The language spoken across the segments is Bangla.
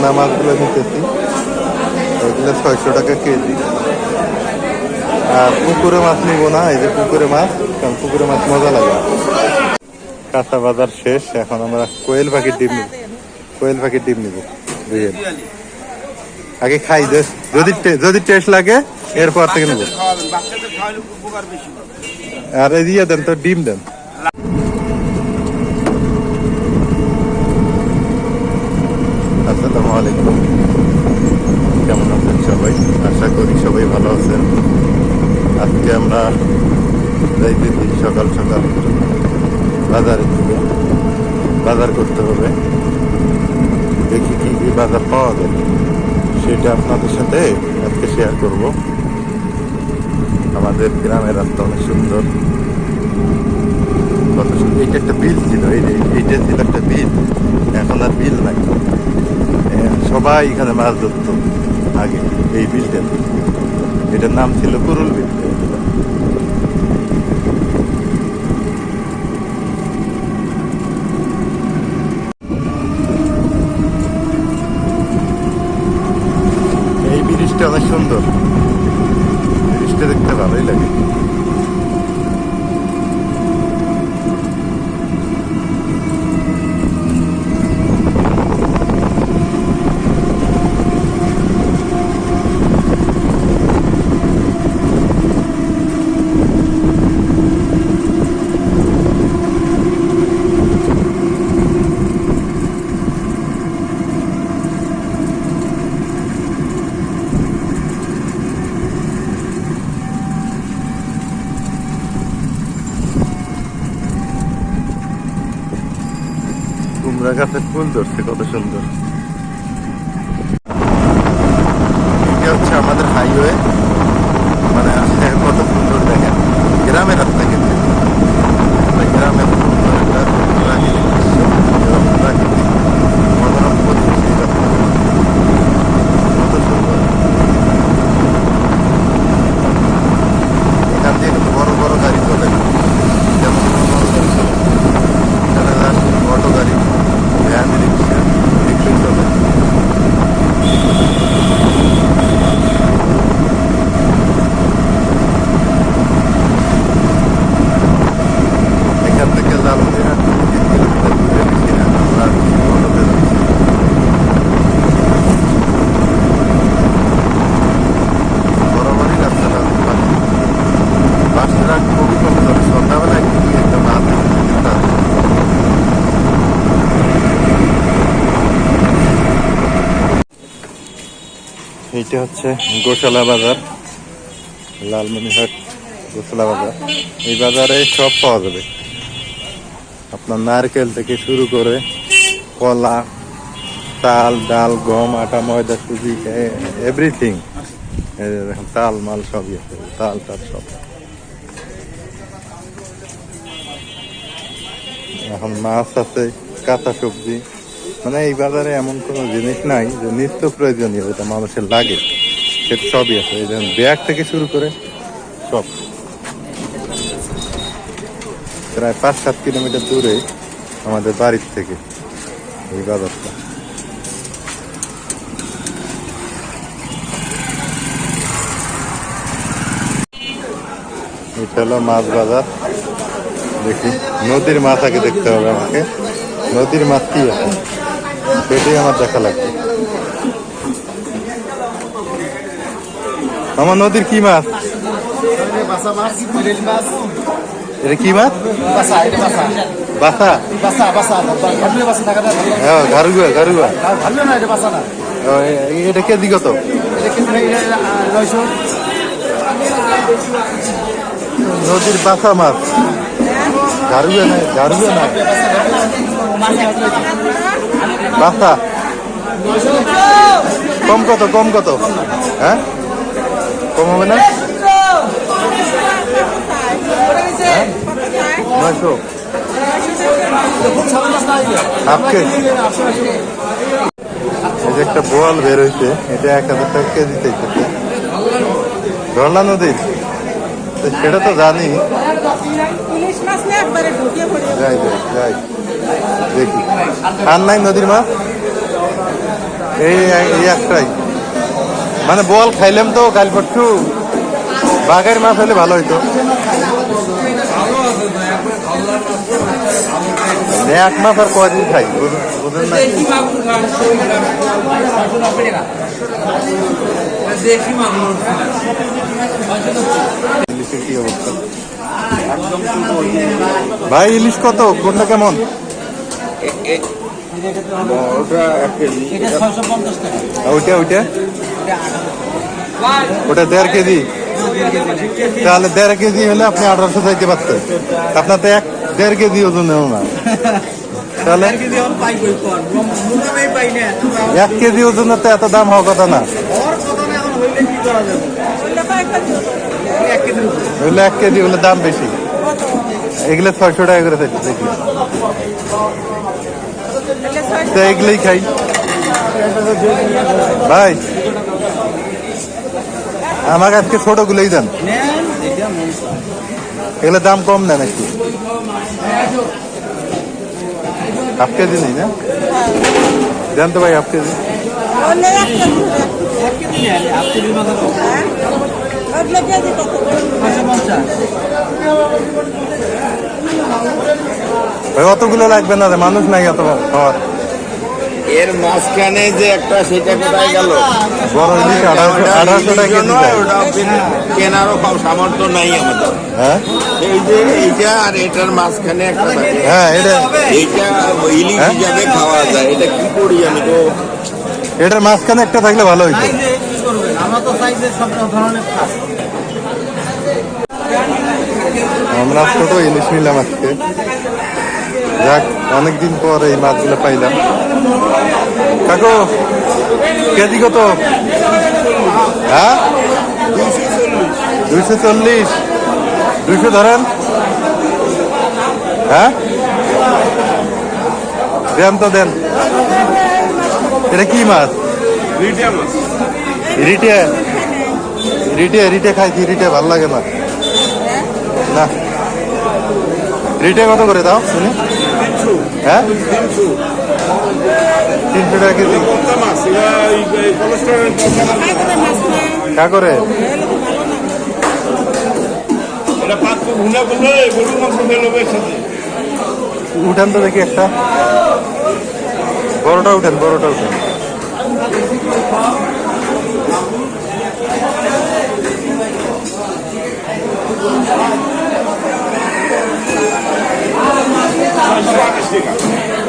পোনা মাছগুলো নিতেছি, এগুলো 600 টাকা কেজি। আর পুকুরে মাছ নিব না, এই যে পুকুরে মাছ, কারণ পুকুরে মাছ মজা লাগে। কাঁচা বাজার শেষ, এখন আমরা কোয়েল পাখির ডিম নিব। কোয়েল পাখির ডিম নিব, বুঝলেন? আগে খাই, যদি টেস্ট লাগে এরপর থেকে নেব। আর এই দিয়ে দেন তো, ডিম দেন। আসসালামু আলাইকুম, কেমন আছেন সবাই? আশা করি সবাই ভালো আছেন। আজকে আমরা যাইতেছি সকাল সকাল বাজারের দিকে। বাজার করতে হবে, দেখি কি কি বাজার পাওয়া যায়, সেটা আপনাদের সাথে আজকে শেয়ার করব। আমাদের গ্রামের রাস্তা অনেক সুন্দর, কত সুন্দর। এইটা একটা বিল ছিল, এইটা ছিল একটা বিল, এখন আর বিল নাই। সবাই এখানে মাছ ধরত আগে এই বিলটা, এটার নাম ছিল কুরুল বিল। এই ব্রিজটা অনেক সুন্দর, ব্রিজটা দেখতে ভালোই লাগে। কুমড়া গাছের ফুল ধরছে, কত সুন্দর। এটা হচ্ছে আমাদের হাইওয়ে, মানে কত সুন্দর দেখেন, গ্রামের রাস্তা কিন্তু গ্রামের প্রাকৃতিক মনোরম পরিবেশ। কত সুন্দর, এখান দিয়ে কিন্তু বড় বড় গাড়ি চলে, যেমন অটো গাড়ি, ভ্যান, রিক্সা, এগুলোই চলে। এখান থেকে লালমনিরহাট 3 কিলোমিটার দূরে, বেশি না। আমরা অটোতে যাচ্ছি। বরাবরই রাস্তাটা বাসটা খুবই কম চলে, সন্ধ্যাবেলায় একটা মাছ। এইটা হচ্ছে গোশালা বাজার, লালমনিরহাট গোশালা বাজার। এই বাজারে সব পাওয়া যাবে, আপনার নারকেল থেকে শুরু করে কলা, চাল, ডাল, গম, আটা, ময়দা, সুজি, এভরিথিং। তাল মাল সবই আছে, তাল টাল সব। এখন মাছ আছে, কাঁচা সবজি, মানে এই বাজারে এমন কোনো জিনিস নাই যে নিত্য প্রয়োজনীয় যেটা মানুষের লাগে, সেটা সবই আছে। এই যেমন ব্যাগ থেকে শুরু করে সব। প্রায় 5-7 কিলোমিটার দূরে আমাদের বাড়ির থেকে এই বাজারটা। এটা হলো মাছ বাজার। দেখি নদীর মাছ আগে দেখতে হবে আমাকে, নদীর মাছ কি আছে সেটাই আমার দেখা লাগবে। আমার নদীর কি মাছ? এটা কি মাছ? ঘারুয়া, ঘারুয়া। এটা কেজি কত? নদীর বাসা মাছ, ঘারুয়া নাই, ঘারুয়া নাই, বাসা। কম কত, কম কত? হ্যাঁ, কম হবে না? 900 এই যে একটা বোয়াল বের হয়েছে, এটা 1000 টাকা কেজি চাইতেছে। ধরলা নদীর, সেটা তো জানি। যাই যাই যাই দেখি। আর নাই নদীর মাছ? এই এই একটাই, মানে বল খাইলাম তো কাল পরশু, বাঘের মাছ হলে ভালো হইতো। এক মাছ আর কদিন খাই বুঝেন না। ইলিশের কি অবস্থা ভাই? ইলিশ কত, কোনটা কেমন? ওইটা ওইটা ওটা 1.5 কেজি। তাহলে 1.5 কেজি হলে আপনি 1800 চাইতে পারতেন, আপনার তো 1.5 কেজি ওজন নেও না। তাহলে 1 কেজি ওজনের তো এত দাম হওয়ার কথা না। হইলে 1 কেজি হলে দাম বেশি, এগুলো 600 টাকা করে চাইছে দেখি। তো এগুলোই খাই ভাই, আমাকে আজকে ছোট গুলোই দেন, এগুলো দাম কম নেন একটু। 1/2 কেজি নেই না? দেন তো ভাই 1/2 কেজি। ভাই অতগুলো লাগবে না রে, মানুষ নাই এত খাওয়ার। এর মাঝখানে যে একটা, সেটা কোথায় গেল? বড় ইলিশ 1800 টাকা কেজি। কেনারও সামর্থ্য নাই আমাদের। হ্যাঁ এই যে এইটা আর এটার মাঝখানে একটা থাকে। হ্যাঁ, এটা এইটা ইলিশ হিসাবে খাওয়া যায়, এটা কি করি আমি তো। এটার মাঝখানে একটা থাকলে ভালো হইতো। আমরা ছোট ইলিশ নিলাম আজকে, যাক অনেকদিন পর এই মাছগুলো পাইলাম। কাকু কেজি কত? হ্যাঁ 240, 200 ধরেন। হ্যাঁ দেন তো দেন। এটা কি মাছ? রিটে। রিটে খাইছি, রিটে ভাল লাগে না। না রিটে কত করে দাও শুনি? হ্যাঁ 300 টাকা কেজি। কা করে? উঠান তো দেখি একটা, বড়টা উঠেন, বড়টা উঠেন।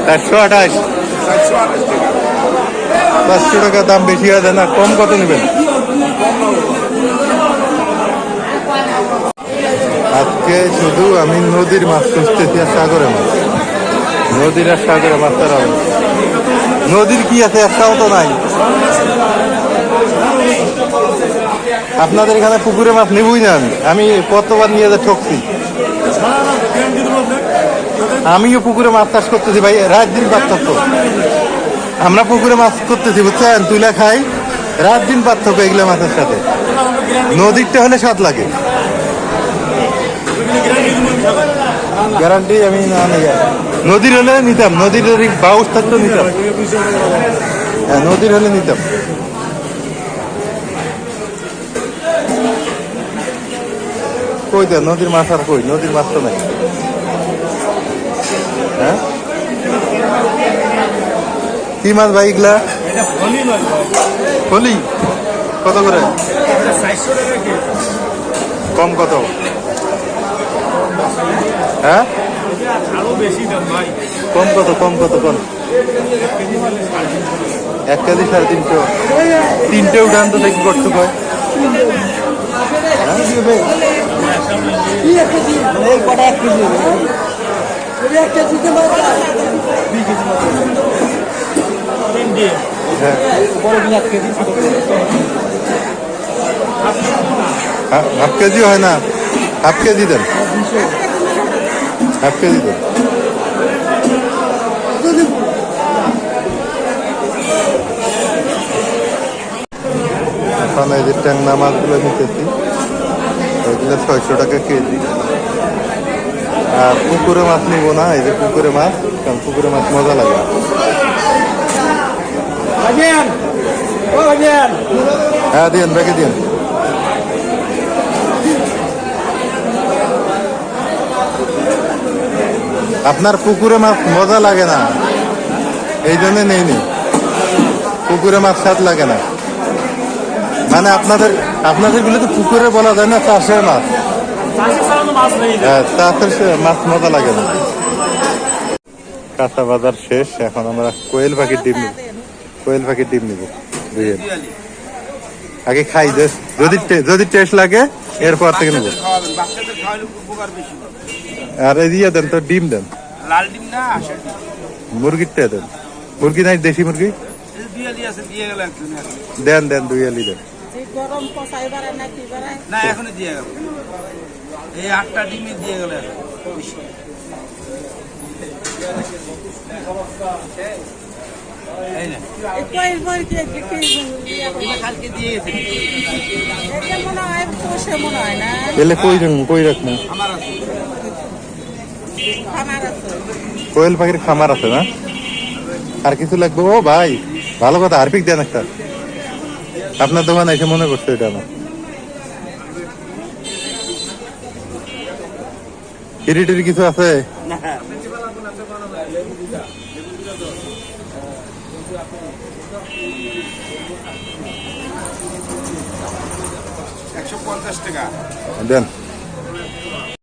চারশো 28, 500 টাকা দাম বেশি আছে না? কম কত নেবেন? আজকে শুধু আমি নদীর মাছ খুঁজতেছি আর সাগরে মাছ। নদীর আর সাগরে মাছ তারা, নদীর কি আছে একটাও তো নাই। আপনাদের এখানে পুকুরে মাছ নেবই না। আমি কতবার নিয়ে যা ঠকছি। আমিও পুকুরে মাছ চাষ করতেছি ভাই, রাত দিন পার্থক্য। আমরা পুকুরে মাছ করতেছি বুঝছেন, তুলে খাই, রাত দিন পার্থক্য এগুলো মাছের সাথে। নদীরটা হলে স্বাদ লাগে, গ্যারান্টি আমি না নেই। নদীর হলে নিতাম, নদীর বাউস থাকতো নিতাম। হ্যাঁ নদীর হলে নিতাম। কই দেন নদীর মাছ? আর কই নদীর মাছ তো নাই। হ্যাঁ কি মাছ ভাই এগুলা? ফলি কত করে? কম কত? হ্যাঁ কম কত? কম কত? কম 1 কেজি 350। 3টে উঠান তো দেখি কত হয়। হাফ কেজি হয় না? হাফ কেজি দেন, হাফ কেজি দেন। এই যে ট্যাংরা মাছগুলো নিতেছি, ওইগুলো 600 টাকা কেজি। আর পুকুরে মাছ নিবো না, এই যে পুকুরে মাছ, কারণ পুকুরে মাছ মজা লাগে। হ্যাঁ দিন ব্যাগে দিন। আপনার পুকুরে মাছ মজা লাগে না, এই জন্য নেইনি। পুকুরে মাছ স্বাদ লাগে না, মানে আপনাদের গুলো তো পুকুরে বলা যায় না, চাষের মাছ। হ্যাঁ, চাষের মাছ মজা লাগে না। কাঁচা বাজার শেষ, এখন আমরা কোয়েল পাখির ডিম নিব। কোয়েল পাখির ডিম নিব বুঝলেন। আগে খাই, যদি টেস্ট লাগে এরপর থেকে নেব। আর এই দিয়ে দেন তো, ডিম দেন, লাল ডিম না আশা মুরগিরটা দেন। মুরগি নাই, দেশি মুরগি দিয়ে গেল একজন দেন, দেন 2 আলি দেন। গরম কষাই বাড়ায় না কি বাড়ায়? না এখনই দিয়ে গেল, এই 8টা ডিমে দিয়ে গেল এই না কয়েক বার কি কালকে দিয়ে গেছে এটা মনে হয় পোষে মনে হয় না, এলে কই রাখবেন? আমার আছে খামার আছে। কোয়েল পাখির খামার আছে না? আর কিছু লাগবে? ও ভাই ভালো কথা, হারপিক দেন একটা। আপনার দোকানে এসে মনে করছে এটা আমার। টিরি কিছু আছে? না 150 টাকা দেন।